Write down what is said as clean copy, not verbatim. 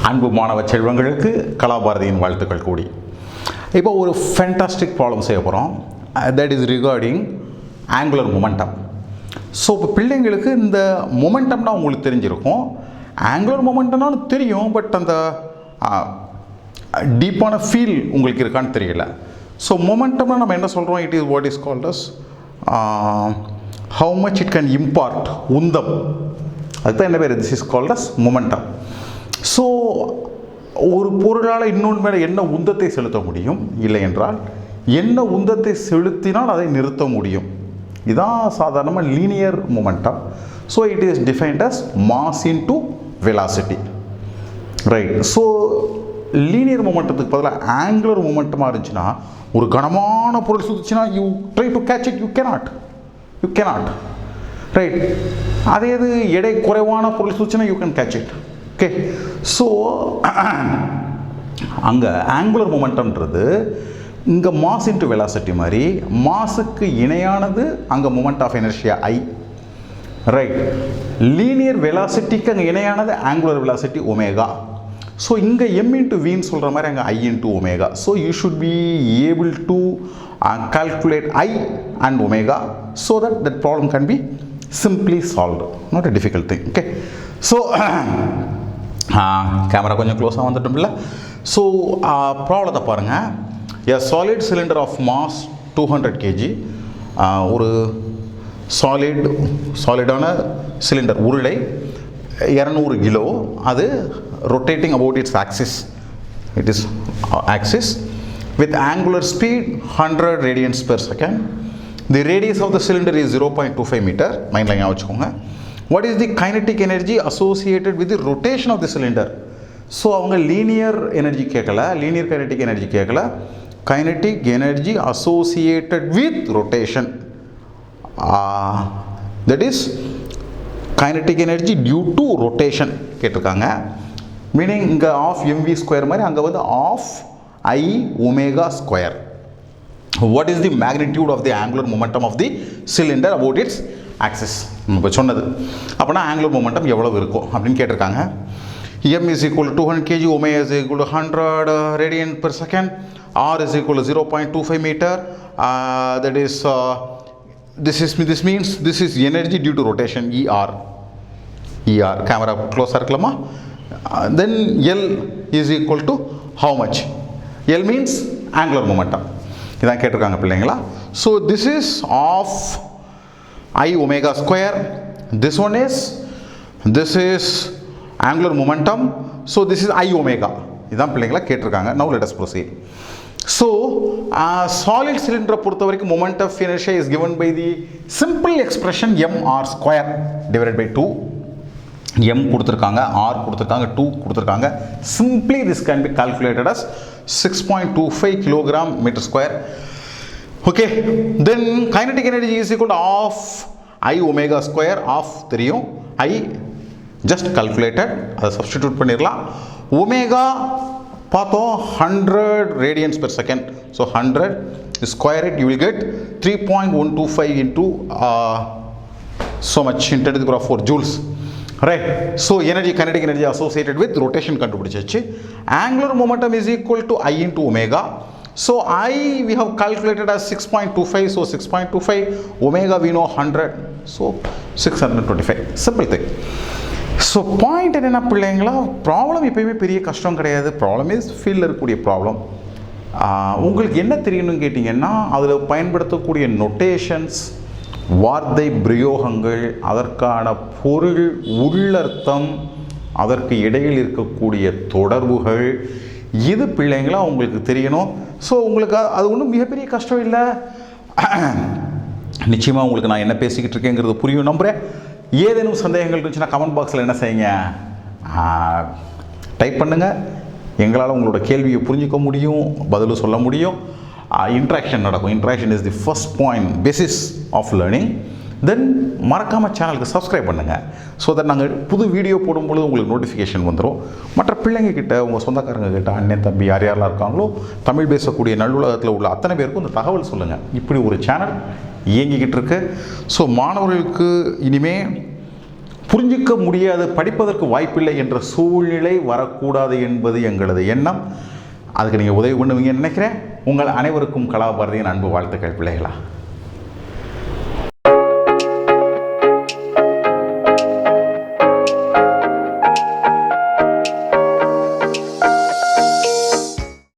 அன்பு மாணவ செல்வங்களுக்கு கலாபாரதியின் வாழ்த்துக்கள் கூடி. இப்போ ஒரு ஃபேண்டாஸ்டிக் ப்ராப்ளம் செய்ய போகிறோம். That is regarding angular momentum. So இப்போ பிள்ளைங்களுக்கு இந்த மொமெண்டம்னா உங்களுக்கு தெரிஞ்சிருக்கும். ஆங்குலர் மொமெண்டம்னாலும் தெரியும், பட் அந்த டீப்பான ஃபீல் உங்களுக்கு இருக்கான்னு தெரியல. ஸோ மொமெண்டம்னா நம்ம என்ன சொல்கிறோம்? It is what is called as how much it can impart, உந்தம். அதுதான் என்ன பேர்? This is called as momentum. So ஒரு பொருளால் இன்னொன்று மேலே என்ன உந்தத்தை செலுத்த முடியும், இல்லை என்றால் என்ன உந்தத்தை செலுத்தினால் அதை நிறுத்த முடியும். இதுதான் சாதாரணமாக linear momentum. So it is defined as mass into velocity, right? So linear மொமெண்டத்துக்கு பதிலாக ஆங்குலர் மொமெண்டமாக இருந்துச்சுன்னா, ஒரு கனமான பொருள் சுற்றுச்சுன்னா you try to catch it, you cannot, right? அதே இது எடை குறைவான பொருள் சுற்றுச்சுன்னா you can catch it. Okay, so அங்கே ஆங்குலர் மொமெண்டம்ன்றது இங்கே மாஸ் இன்ட்டு வெலாசிட்டி மாதிரி, மாஸுக்கு இணையானது அங்கே moment of inertia I, right? Linear வெலாசிட்டிக்கு அங்கே இணையானது ஆங்குலர் வெலாசிட்டி ஒமேகா. ஸோ இங்கே எம் இன்ட்டு வின்னு சொல்கிற மாதிரி அங்கே I into omega. So you should be able to calculate I and omega so that that problem can be simply solved, not a difficult thing. Okay, so camera கொஞ்சம் க்ளோஸாக வந்துட்டோம்ல. So ப்ராப்ளத்தை பாருங்கள். a solid cylinder of mass 200 kg, ஒரு சாலிடான cylinder உருளை 200 kilo, அது rotating about its axis, it is axis with angular speed 100 radians per second. The radius of the cylinder is 0.25 meter. Mind லைனாக வச்சுக்கோங்க. What is the kinetic energy associated with the rotation of the cylinder? So அவங்க linear energy கேட்கல, linear kinetic energy கேட்கல, kinetic energy associated with rotation, that is kinetic energy due to rotation கேட்டிருக்காங்க. Meaning இங்கே of MV square மாதிரி அங்கே வந்து of I omega square. What is the magnitude of the angular momentum of the cylinder about its axis? இப்போ சொன்னது அப்படின்னா angular momentum எவ்வளவு இருக்கும் அப்படின்னு கேட்டிருக்காங்க. m is equal to 200 kg, omega is equal to 100 radian per second, r is equal to 0.25 meter. That is this means this is energy due to rotation, er. Camera close இருக்கலாமா? Then L is equal to how much? L means angular momentum. இதான் கேட்டிருக்காங்க பிள்ளைங்களா. So this is of I omega square. This is angular momentum. So this is I omega. இதான் பிள்ளைங்களா கேட்டிருக்காங்க. Now let us proceed. So solid cylinder பொறுத்த வரைக்கும் moment of inertia is given by the simple expression mr square divided by 2. m கொடுத்திருக்காங்க, r கொடுத்திருக்காங்க, 2 கொடுத்திருக்காங்க. Simply this can be calculated as 6.25 kilogram meter square. Okay, then kinetic energy is equal to half I omega square. Half தெரியும், I just calculated, அதை substitute பண்ணிடலாம். Omega பார்த்தோம் 100 radians per second. So 100 square it, you will get 3.125 into so much into the power of 4 joules, right? So energy, kinetic energy associated with rotation கண்டுபிடிச்சாச்சு. Angular momentum is equal to I into omega. So I we have calculated as 6.25. So 6.25, omega we know 100, so 625. Simple thing. So point என்னென்ன பிள்ளைங்களா, problem எப்பயுமே பெரிய கஷ்டம் கிடையாது. Problem is ஃபீல்டில் இருக்கக்கூடிய problem. உங்களுக்கு என்ன தெரியணும்னு கேட்டிங்கன்னா, அதில் பயன்படுத்தக்கூடிய நொட்டேஷன்ஸ், வார்த்தை பிரயோகங்கள், அதற்கான பொருள், உள்ளர்த்தம், அதற்கு இடையில் இருக்கக்கூடிய தொடர்புகள், இது பிள்ளைங்களா உங்களுக்கு தெரியணும். ஸோ உங்களுக்கு அது ஒன்றும் மிகப்பெரிய கஷ்டம் இல்லை. நிச்சயமாக உங்களுக்கு நான் என்ன பேசிக்கிட்டு இருக்கேங்கிறது புரியும் நம்புகிறேன். ஏதேனும் சந்தேகங்கள் இருந்துச்சுன்னா கமெண்ட் பாக்ஸில் என்ன செய்யுங்க, டைப் பண்ணுங்கள். எங்களால் உங்களோட கேள்வியை புரிஞ்சிக்க முடியும், பதிலும் சொல்ல முடியும். இன்ட்ராக்ஷன் நடக்கும். Interaction is the first point, basis of learning. Then மறக்காமல் சேனலுக்கு சப்ஸ்கிரைப் பண்ணுங்கள். ஸோ தட் நாங்கள் புது வீடியோ போடும்பொழுது உங்களுக்கு நோட்டிஃபிகேஷன் வந்துடும். மற்ற பிள்ளைங்கக்கிட்ட, உங்கள் சொந்தக்காரங்க கிட்ட, அண்ணன் தம்பி யார் யாரெல்லாம் இருக்காங்களோ, தமிழ் பேசக்கூடிய நல்லுலகத்தில் உள்ள அத்தனை பேருக்கும் இந்த தகவல் சொல்லுங்கள். இப்படி ஒரு சேனல் இயங்கிக்கிட்டு இருக்கு. ஸோ மாணவர்களுக்கு இனிமே புரிஞ்சிக்க முடியாது, படிப்பதற்கு வாய்ப்பில்லை என்ற சூழ்நிலை வரக்கூடாது என்பது எங்களது எண்ணம். அதுக்கு நீங்கள் உதவி பண்ணுவீங்கன்னு நினைக்கிறேன். உங்கள் அனைவருக்கும் கலாபாரதியின் அன்பு வாழ்த்துக்கள் பிள்ளைகளா.